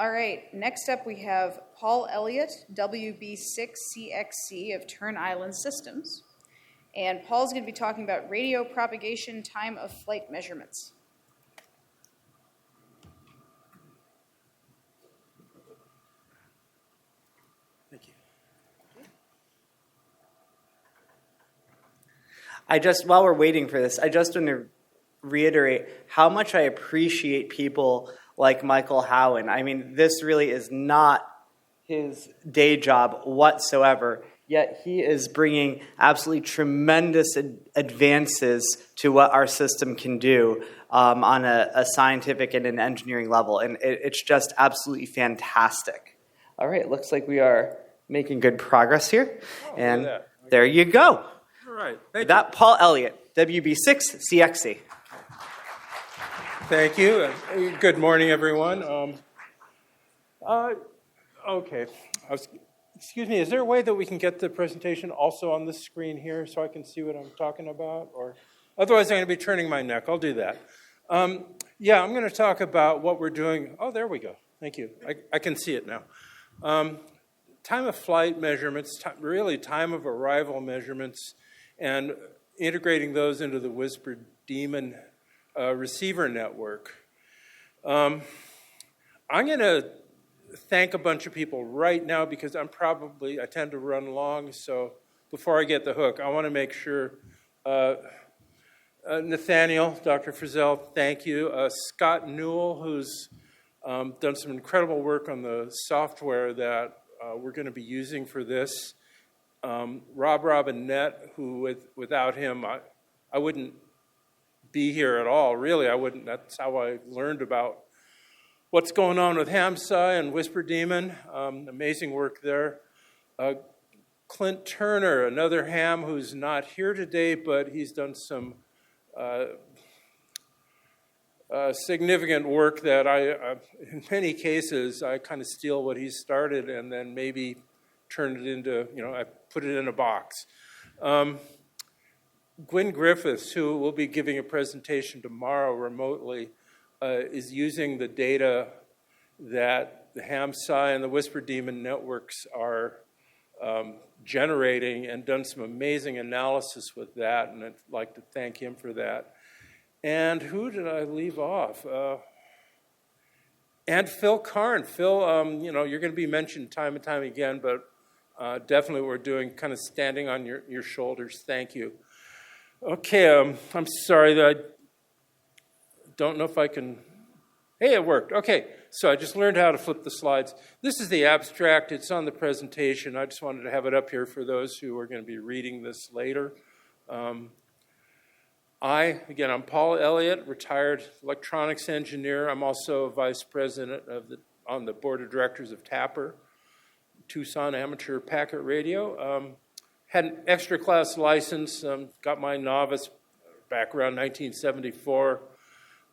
All right, next up we have Paul Elliott, WB6CXC of Turn Island Systems. And Paul's going to be talking about radio propagation time of flight measurements. Thank you. While we're waiting for this, I just want to reiterate how much I appreciate people like Michael Howen. I mean, this really is not his day job whatsoever, yet he is bringing absolutely tremendous advances to what our system can do on a scientific and an engineering level, and it's just absolutely fantastic. All right, it looks like we are making good progress here, and there you go. All right, thank you. That Paul Elliott, WB6CXC. Thank you. Good morning, everyone. Okay. Excuse me, is there a way that we can get the presentation also on this screen here so I can see what I'm talking about? Or otherwise, I'm going to be turning my neck. I'll do that. Yeah, I'm going to talk about what we're doing. Oh, there we go. Thank you. I can see it now. Time of flight measurements, really time of arrival measurements, and integrating those into the Whisper Demon receiver network. I'm going to thank a bunch of people right now because I tend to run long, so before I get the hook, I want to make sure, Nathaniel, Dr. Frissell, thank you. Scott Newell, who's done some incredible work on the software that we're going to be using for this. Robinett, who without him, I wouldn't be here at all, really. I wouldn't. That's how I learned about what's going on with HamSCI and Whisper Demon. Amazing work there. Clint Turner, another ham who's not here today, but he's done some significant work that in many cases, I kind of steal what he started and then maybe turn it into, I put it in a box. Griffiths, who will be giving a presentation tomorrow remotely, is using the data that the HamSCI and the Whisper Demon networks are generating and done some amazing analysis with that, and I'd like to thank him for that. And who did I leave off? And Phil Karn. Phil, you're going to be mentioned time and time again, but definitely what we're doing, kind of standing on your shoulders. Thank you. Okay, I'm sorry that I don't know if I can... Hey, it worked. Okay, so I just learned how to flip the slides. This is the abstract. It's on the presentation. I just wanted to have it up here for those who are going to be reading this later. I'm Paul Elliott, retired electronics engineer. I'm also a vice president on the board of directors of Tapper, Tucson Amateur Packet Radio. Had an extra class license, got my novice back around 1974.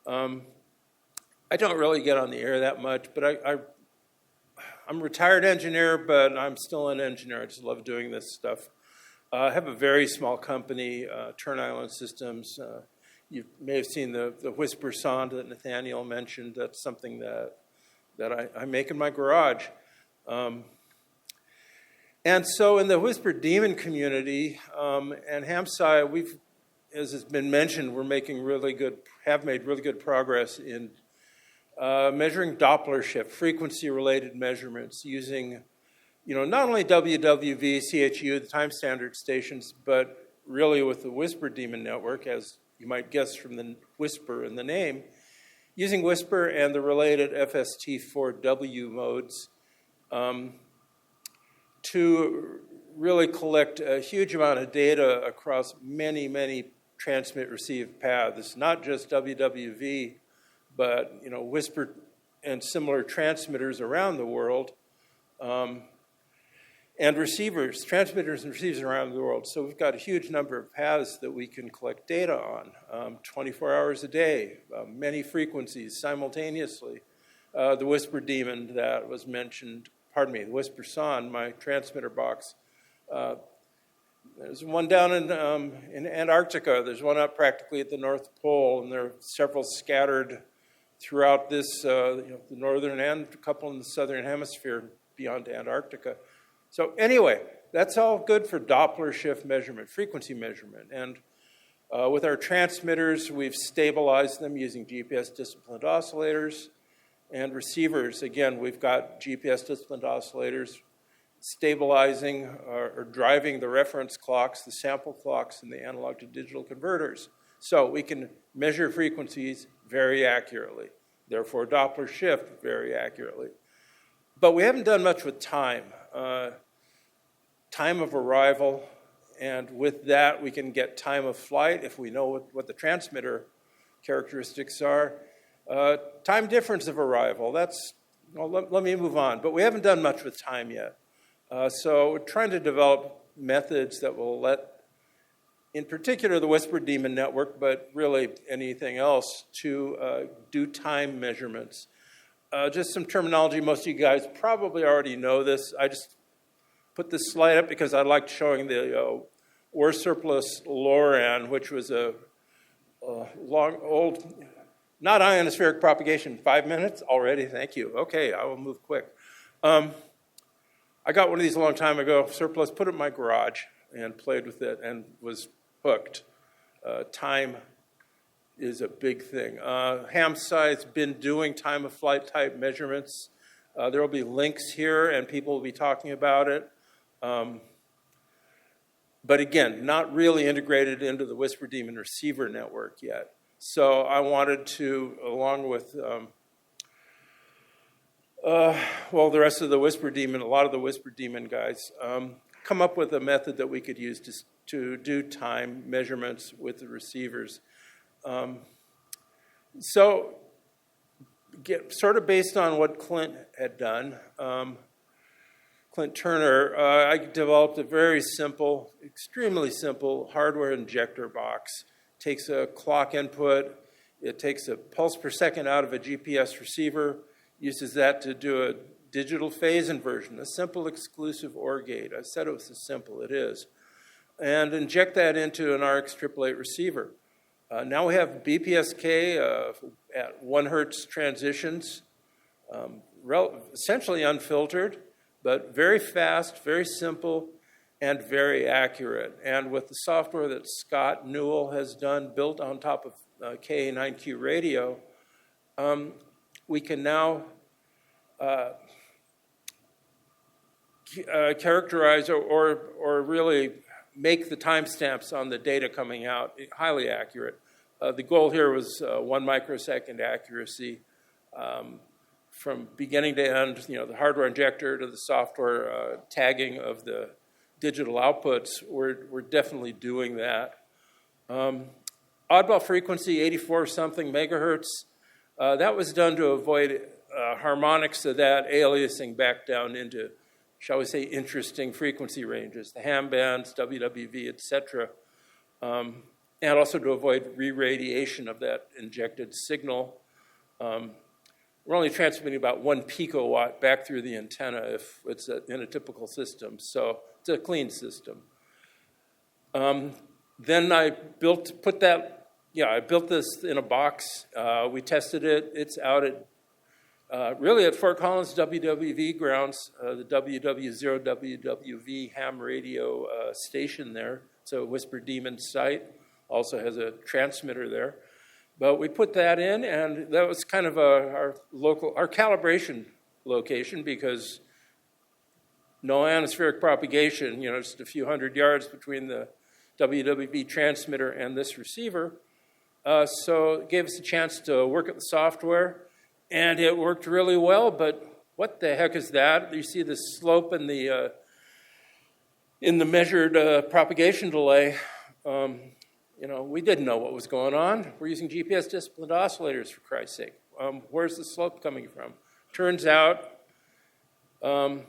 I don't really get on the air that much, but I'm a retired engineer, but I'm still an engineer. I just love doing this stuff. I have a very small company, Turn Island Systems. You may have seen the Whisper Sonde that Nathaniel mentioned. That's something that I make in my garage. And so in the Whisper Demon community and HamSCI, as has been mentioned, have made really good progress in measuring Doppler shift, frequency-related measurements using, not only WWV, CHU, the time standard stations, but really with the Whisper Demon network, as you might guess from the Whisper in the name, using Whisper and the related FST4W modes to really collect a huge amount of data across many, many transmit-receive paths. It's not just WWV, but Whisper and similar transmitters around the world, and transmitters and receivers around the world. So we've got a huge number of paths that we can collect data on, 24 hours a day, many frequencies simultaneously. The Whisper Demon that was mentioned, the Whisper Sonde, my transmitter box. There's one down in Antarctica. There's one up practically at the North Pole, and there are several scattered throughout this, the northern and a couple in the southern hemisphere beyond Antarctica. So anyway, that's all good for Doppler shift measurement, frequency measurement. And with our transmitters, we've stabilized them using GPS-disciplined oscillators. And receivers, again, we've got GPS-disciplined oscillators stabilizing or driving the reference clocks, the sample clocks, and the analog to digital converters. So we can measure frequencies very accurately, therefore Doppler shift very accurately. But we haven't done much with time. Time of arrival, and with that we can get time of flight if we know what the transmitter characteristics are. Time difference of arrival, let me move on. But we haven't done much with time yet. So we're trying to develop methods that will let, in particular, the Whispered Demon network, but really anything else, to do time measurements. Just some terminology. Most of you guys probably already know this. I just put this slide up because I liked showing the ore surplus LORAN, which was a long, old, not ionospheric propagation. 5 minutes already? Thank you. Okay, I will move quick. I got one of these a long time ago, surplus, put it in my garage and played with it and was hooked. Time is a big thing. HamSCI has been doing time of flight type measurements. There will be links here and people will be talking about it. But again, not really integrated into the Whispered Demon receiver network yet. So I wanted to, along with the rest of the Whispered Demon, a lot of the Whispered Demon guys, come up with a method that we could use to do time measurements with the receivers. So, sort of based on what Clint had done, Clint Turner, I developed a very simple, extremely simple hardware injector box. Takes a clock input, it takes a pulse per second out of a GPS receiver, uses that to do a digital phase inversion, a simple exclusive OR gate. I said it was as simple, it is. And inject that into an RX888 receiver. Now we have BPSK at 1 hertz transitions, essentially unfiltered, but very fast, very simple, and very accurate. And with the software that Scott Newell has done, built on top of KA9Q radio, we can now characterize or really make the timestamps on the data coming out highly accurate. The goal here was 1 microsecond accuracy from beginning to end, the hardware injector to the software tagging of the digital outputs. We're definitely doing that. Oddball frequency, 84-something megahertz. That was done to avoid harmonics of that aliasing back down into, shall we say, interesting frequency ranges, the ham bands, WWV, etc., and also to avoid re-radiation of that injected signal. We're only transmitting about 1 picowatt back through the antenna if it's in a typical system, so it's a clean system. Then I built this in a box. We tested it. It's out at really at Fort Collins WWV grounds, the WW0WWV ham radio station there. It's a Whispered Demon site. Also has a transmitter there. But we put that in, and that was kind of our calibration location because no ionospheric propagation, just a few hundred yards between the WWV transmitter and this receiver. So it gave us a chance to work at the software, and it worked really well, but what the heck is that? You see the slope in the measured propagation delay. We didn't know what was going on. We're using GPS-disciplined oscillators, for Christ's sake. Where's the slope coming from? Turns out the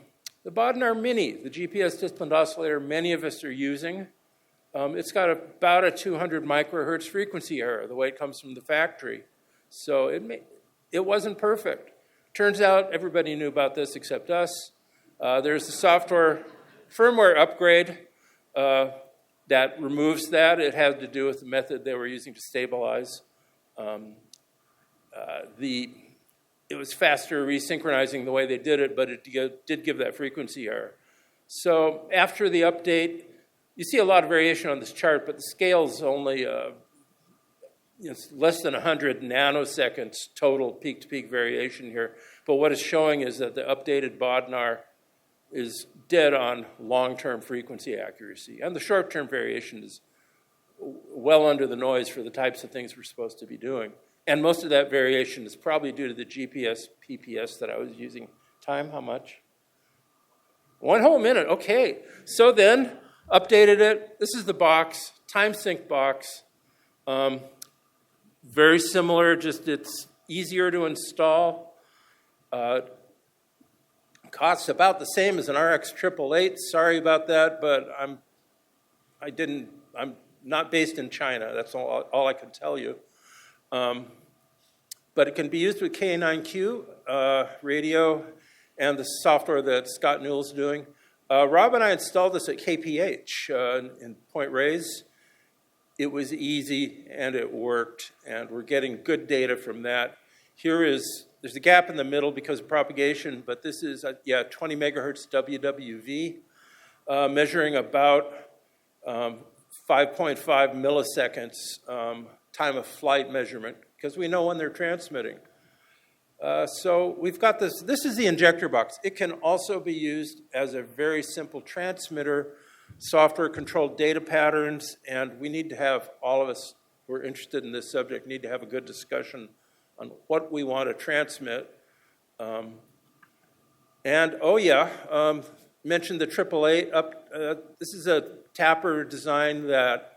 Bodnar Mini, the GPS-disciplined oscillator many of us are using, it's got about a 200 microhertz frequency error, the way it comes from the factory. So it wasn't perfect. Turns out everybody knew about this except us. There's a firmware upgrade that removes that. It had to do with the method they were using to stabilize. it was faster resynchronizing the way they did it, but it did give that frequency error. So after the update, you see a lot of variation on this chart, but the scale's only it's less than 100 nanoseconds total peak-to-peak variation here. But what it's showing is that the updated BODNAR is dead on long-term frequency accuracy. And the short-term variation is well under the noise for the types of things we're supposed to be doing. And most of that variation is probably due to the GPS PPS that I was using. Time, how much? 1 whole minute, okay. So then, updated it. This is the box, time sync box. Very similar, just it's easier to install. Costs about the same as an RX 888. Sorry about that, but I'm not based in China. That's all I can tell you. But it can be used with K9Q radio and the software that Scott Newell's doing. Rob and I installed this at KPH in Point Reyes. It was easy and it worked, and we're getting good data from that. There's a gap in the middle because of propagation, but this is 20 megahertz WWV, measuring about 5.5 milliseconds time of flight measurement, because we know when they're transmitting. So we've got this. This is the injector box. It can also be used as a very simple transmitter, software-controlled data patterns, and we need to have, all of us who are interested in this subject, need to have a good discussion on what we want to transmit. Mentioned the 888. This is a tapper design that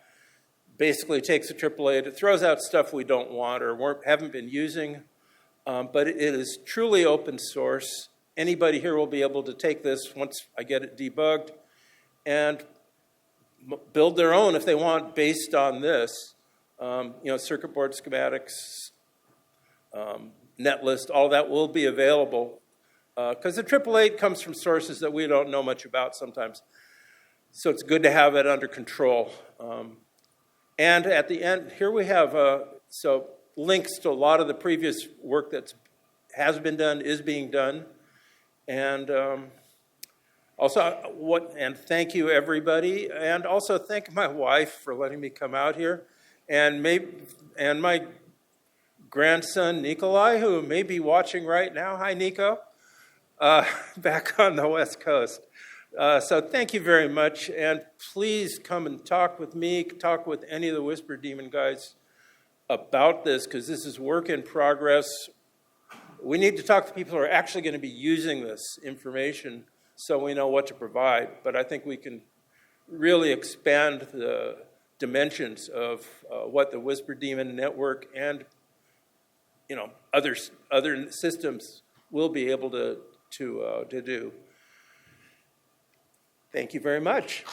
basically takes a 888. It throws out stuff we don't want or haven't been using, but it is truly open source. Anybody here will be able to take this once I get it debugged and build their own if they want based on this. Circuit board schematics, netlist, all that will be available. Because the 888 comes from sources that we don't know much about sometimes. So it's good to have it under control. And at the end, here we have links to a lot of the previous work that has been done, is being done. And thank you, everybody. And also thank my wife for letting me come out here. And my grandson, Nikolai, who may be watching right now. Hi, Nico. Back on the West Coast. So thank you very much, and please come and talk with me, talk with any of the Whisper Demon guys about this, because this is work in progress. We need to talk to people who are actually going to be using this information so we know what to provide, but I think we can really expand the dimensions of what the Whisper Demon network and other systems will be able to do. Thank you very much.